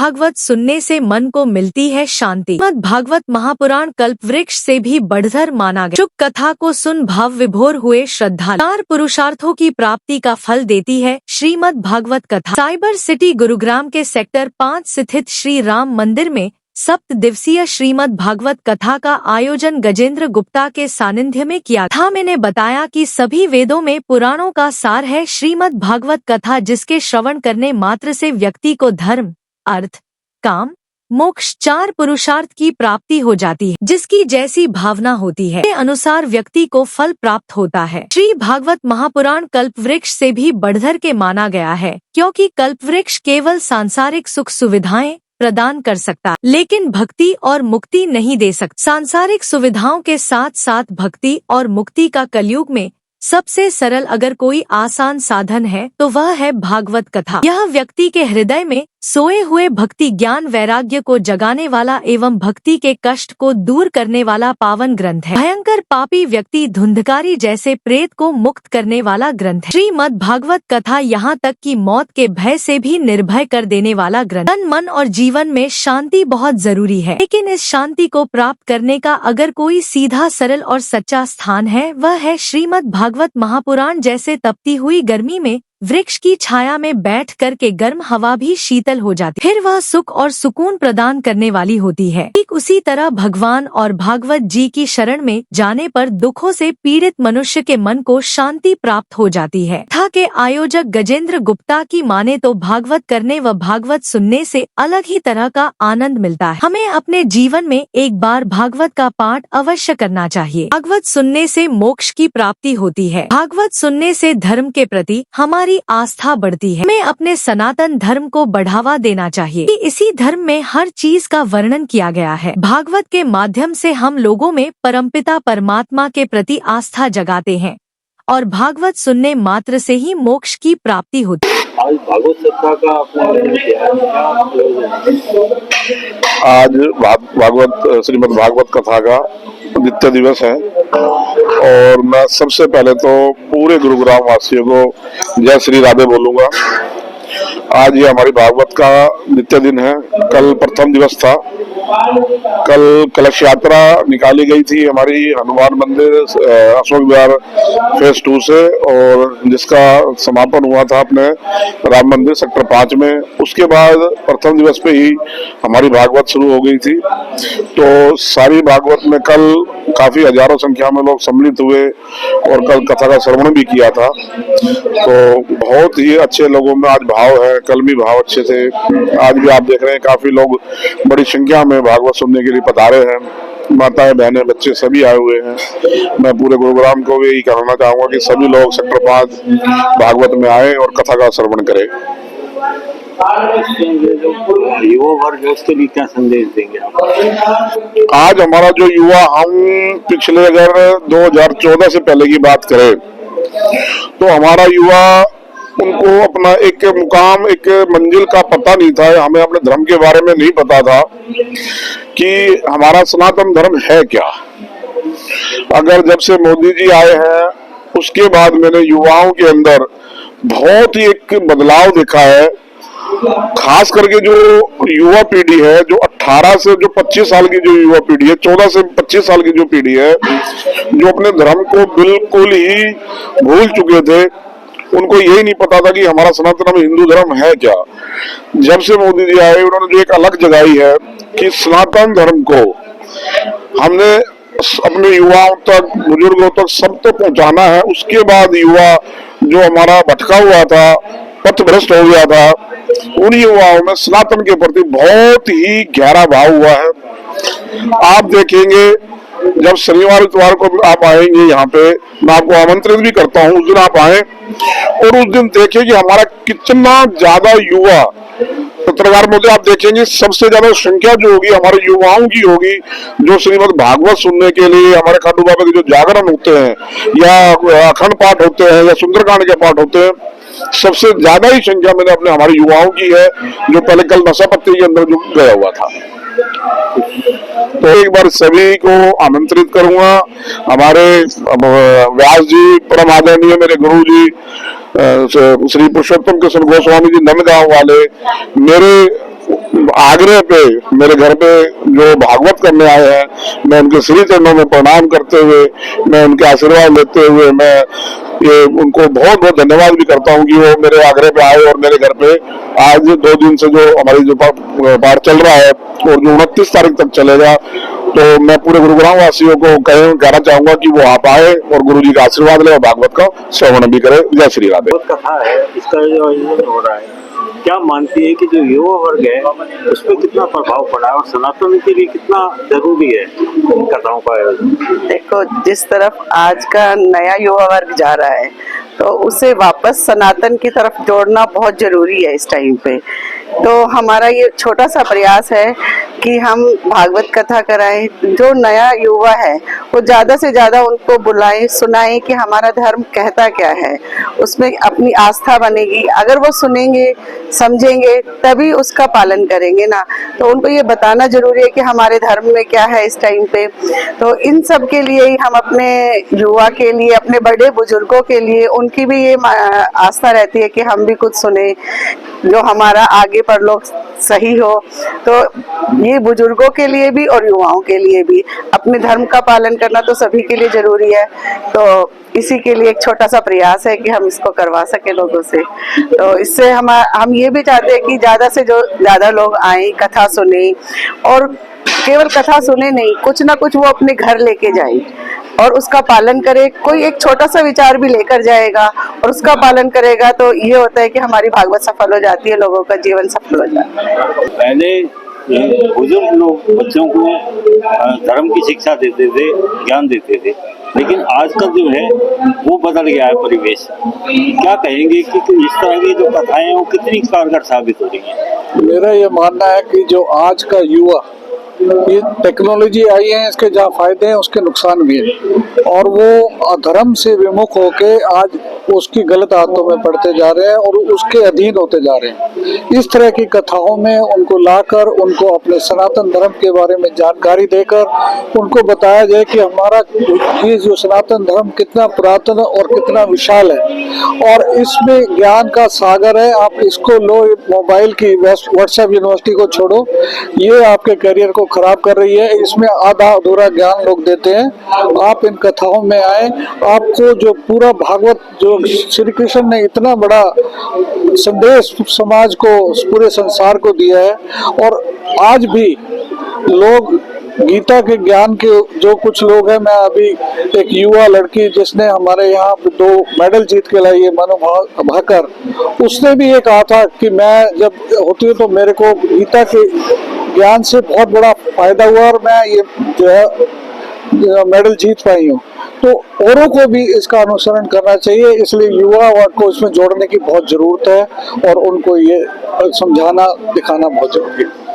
भागवत सुनने से मन को मिलती है शांति। श्रीमद् भागवत महापुराण कल्पवृक्ष से भी बढ़कर माना गया। शुक कथा को सुन भाव विभोर हुए श्रद्धालु 4 पुरुषार्थों की प्राप्ति का फल देती है श्रीमद् भागवत कथा। साइबर सिटी गुरुग्राम के सेक्टर 5 स्थित श्री राम मंदिर में 7 दिवसीय श्रीमद् भागवत कथा का आयोजन गजेंद्र गुप्ता के सानिध्य में किया था। मैंने बताया कि सभी वेदों में पुराणों का सार है श्रीमद् भागवत कथा, जिसके श्रवण करने मात्र से व्यक्ति को धर्म, अर्थ, काम, मोक्ष 4 पुरुषार्थ की प्राप्ति हो जाती है। जिसकी जैसी भावना होती है के अनुसार व्यक्ति को फल प्राप्त होता है। श्री भागवत महापुराण कल्पवृक्ष से भी बढ़कर के माना गया है, क्योंकि कल्पवृक्ष केवल सांसारिक सुख सुविधाएं प्रदान कर सकता, लेकिन भक्ति और मुक्ति नहीं दे सकता। सांसारिक सुविधाओं के साथ साथ भक्ति और मुक्ति का कलयुग में सबसे सरल अगर कोई आसान साधन है तो वह है भागवत कथा। यह व्यक्ति के हृदय में सोए हुए भक्ति ज्ञान वैराग्य को जगाने वाला एवं भक्ति के कष्ट को दूर करने वाला पावन ग्रंथ है। भयंकर पापी व्यक्ति धुंधकारी जैसे प्रेत को मुक्त करने वाला ग्रंथ है। श्रीमद् भागवत कथा यहाँ तक कि मौत के भय से भी निर्भय कर देने वाला ग्रंथ। तन मन और जीवन में शांति बहुत जरूरी है, लेकिन इस शांति को प्राप्त करने का अगर कोई सीधा सरल और सच्चा स्थान है वह है श्रीमद् भागवत महापुराण। जैसे तपती हुई गर्मी में वृक्ष की छाया में बैठ कर के गर्म हवा भी शीतल हो जाती, फिर वह सुख और सुकून प्रदान करने वाली होती है। ठीक उसी तरह भगवान और भागवत जी की शरण में जाने पर दुखों से पीड़ित मनुष्य के मन को शांति प्राप्त हो जाती है। कथा के आयोजक गजेंद्र गुप्ता की माने तो भागवत करने व भागवत सुनने से अलग ही तरह का आनंद मिलता है। हमें अपने जीवन में एक बार भागवत का पाठ अवश्य करना चाहिए। भागवत सुनने से मोक्ष की प्राप्ति होती है। भागवत सुनने से धर्म के प्रति हमारी आस्था बढ़ती है। हमें अपने सनातन धर्म को बढ़ावा देना चाहिए। इसी धर्म में हर चीज का वर्णन किया गया है। भागवत के माध्यम से हम लोगों में परमपिता परमात्मा के प्रति आस्था जगाते हैं और भागवत सुनने मात्र से ही मोक्ष की प्राप्ति होती है। आज भागवत कथा का आज भागवत श्रीमद् भागवत कथा का द्वितीय दिवस है और मैं सबसे पहले तो पूरे गुरुग्राम वासियों को जय श्री राधे बोलूंगा। आज ये हमारी भागवत का द्वितीय दिन है। कल प्रथम दिवस था। कल कलश यात्रा निकाली गई थी हमारी हनुमान मंदिर अशोक विहार फेज 2 से, और जिसका समापन हुआ था अपने राम मंदिर सेक्टर 5 में। उसके बाद प्रथम दिवस पे ही हमारी भागवत शुरू हो गई थी। तो सारी भागवत में कल काफी हजारों संख्या में लोग सम्मिलित हुए और कल कथा का श्रवण भी किया था। तो बहुत ही अच्छे लोगों में आज भाव है। कल भी भाव अच्छे थे। आज भी आप देख रहे हैं काफी लोग बड़ी संख्या में भागवत सुनने के लिए पधारे हैं। माताएं, बहनें, बच्चे सभी आए हुए हैं। मैं पूरे गुरुग्राम को भी यही कहना चाहूंगा कि सभी लोग सेक्टर 5 भागवत में आए और कथा का श्रवण करें। युवा वर्ग उसके लिए क्या संदेश देंगे? आज हमारा जो युवा, हम पिछले अगर 2014 से पहले की बात करें तो हमारा युवा, उनको अपना एक मुकाम, एक मंजिल का पता नहीं था। हमें अपने धर्म के बारे में नहीं पता था कि हमारा सनातन धर्म है क्या। अगर जब से मोदी जी आए हैं उसके बाद मैंने युवाओं के अंदर बहुत ही एक बदलाव देखा है। खास करके जो युवा पीढ़ी है, जो 18 से जो 25 साल की जो युवा पीढ़ी है, 14 से 25 साल की जो पीढ़ी है, जो अपने धर्म को बिल्कुल ही भूल चुके थे, उनको यही नहीं पता था कि हमारा सनातन हिंदू धर्म है क्या। जब से मोदी जी आए उन्होंने जो एक अलग जगाई है कि सनातन धर्म को हमने अपने युवाओं तक, बुजुर्गों तक सब तक पहुंचाना है। उसके बाद युवा जो हमारा भटका हुआ था, पथभ्रष्ट हो गया था, उन युवाओं में सनातन के प्रति बहुत ही गहरा भाव हुआ है। आप देखेंगे जब शनिवार इतवार को आप आएंगे यहाँ पे, मैं आपको आमंत्रित भी करता हूँ, उस दिन आप आए और उस दिन देखिए कि हमारा कितना ज्यादा युवा, पत्रकार महोदय आप देखेंगे सबसे ज्यादा संख्या जो होगी हमारे युवाओं की होगी, जो श्रीमद् भागवत सुनने के लिए हमारे खाटू बाबा के जो जागरण होते हैं या अखंड पाठ होते हैं या सुंदरकांड के पाठ होते हैं, सबसे ज्यादा ही संख्या मैंने अपने हमारे युवाओं की है, जो पहले कल नशा पत्ती के अंदर जो गया हुआ था। तो एक बार सभी को आमंत्रित करूंगा। हमारे व्यास जी, परम आदरणीय मेरे गुरु जी श्री पुरुषोत्तम कृष्ण गोस्वामी जी नंदगांव वाले, मेरे आग्रह पे मेरे घर पे जो भागवत करने आए हैं, मैं उनके श्री चरणों में प्रणाम करते हुए, मैं उनके आशीर्वाद लेते हुए मैं ये उनको बहुत बहुत धन्यवाद भी करता हूं कि वो मेरे आग्रह पे आए और मेरे घर पे आज 2 दिन से जो हमारी जो पाठ चल रहा है और जो 29 तारीख तक चलेगा, तो मैं पूरे गुरुग्राम वासियों को कहना चाहूंगा कि वो आप आए और गुरु जी का आशीर्वाद ले और भागवत का श्रवण भी करे। जय श्री राधे। बहुत कथा है, इसका जो आयोजन हो रहा है, क्या मानती है कि जो युवा वर्ग है उस पर कितना प्रभाव पड़ा है और सनातन के लिए कितना जरूरी है इन कथाओं का आयोजन? देखो, जिस तरफ आज का नया युवा वर्ग जा रहा है तो उसे वापस सनातन की तरफ जोड़ना बहुत जरूरी है इस टाइम पे। तो हमारा ये छोटा सा प्रयास है कि हम भागवत कथा कराएं, जो नया युवा है वो ज्यादा से ज्यादा उनको बुलाएं, सुनाएं कि हमारा धर्म कहता क्या है, उसमें अपनी आस्था बनेगी। अगर वो सुनेंगे, समझेंगे, तभी उसका पालन करेंगे ना। तो उनको ये बताना जरूरी है कि हमारे धर्म में क्या है इस टाइम पे। तो इन सब के लिए ही हम अपने युवा के लिए, अपने बड़े बुजुर्गों के लिए, उनकी भी ये आस्था रहती है कि हम भी कुछ सुने जो हमारा आगे पर लोग सही हो। तो ये बुजुर्गों के लिए भी और युवाओं के लिए भी अपने धर्म का पालन करना तो सभी के लिए जरूरी है। तो इसी के लिए एक छोटा सा प्रयास है कि हम इसको करवा सके लोगों से। तो इससे हम ये भी चाहते हैं कि ज्यादा से जो ज्यादा लोग आए, कथा सुने, और केवल कथा सुने नहीं, कुछ ना कुछ वो अपने घर लेके जाए और उसका पालन करे। कोई एक छोटा सा विचार भी लेकर जाएगा और उसका पालन करेगा तो ये होता है कि हमारी भागवत सफल हो जाती है, लोगों का जीवन सफल हो जाता है। पहले बुजुर्ग लोग बच्चों को धर्म की शिक्षा देते थे, ज्ञान देते थे, लेकिन आजकल जो है वो बदल गया है परिवेश। क्या कहेंगे कि इस तरह की जो कथाएं हैं वो कितनी कारगर साबित हो रही हैं? मेरा ये मानना है कि जो आज का युवा, ये टेक्नोलॉजी आई है, इसके जहाँ फायदे हैं उसके नुकसान भी है, और वो धर्म से विमुख होके आज उसकी गलत आदतों में पड़ते जा रहे हैं और उसके अधीन होते जा रहे हैं। इस तरह की कथाओं में उनको लाकर उनको अपने सनातन धर्म के बारे में जानकारी देकर उनको बताया जाए कि हमारा ये जो सनातन धर्म कितना पुरातन और कितना विशाल है और इसमें ज्ञान का सागर है। आप इसको लो, मोबाइल की व्हाट्सएप यूनिवर्सिटी को छोड़ो, ये आपके करियर को खराब कर रही है। इसमें आधा अधूरा ज्ञान लोग देते हैं। आप इन कथाओं में आए, आपको जो पूरा भागवत, जो श्री कृष्ण ने इतना बड़ा संदेश समाज को, पूरे संसार को दिया है, और आज भी लोग गीता के ज्ञान के जो कुछ लोग हैं, मैं अभी एक युवा लड़की जिसने हमारे यहाँ 2 मेडल जीत के लाई है, मनु भाकर, उसने भी ये कहा था कि मैं जब होती हूँ तो मेरे को गीता के ज्ञान से बहुत बड़ा फायदा हुआ और मैं ये जो है मेडल जीत पाई हूँ। तो औरों को भी इसका अनुसरण करना चाहिए, इसलिए युवा को इसमें जोड़ने की बहुत जरूरत है और उनको ये समझाना, दिखाना बहुत जरूरी है।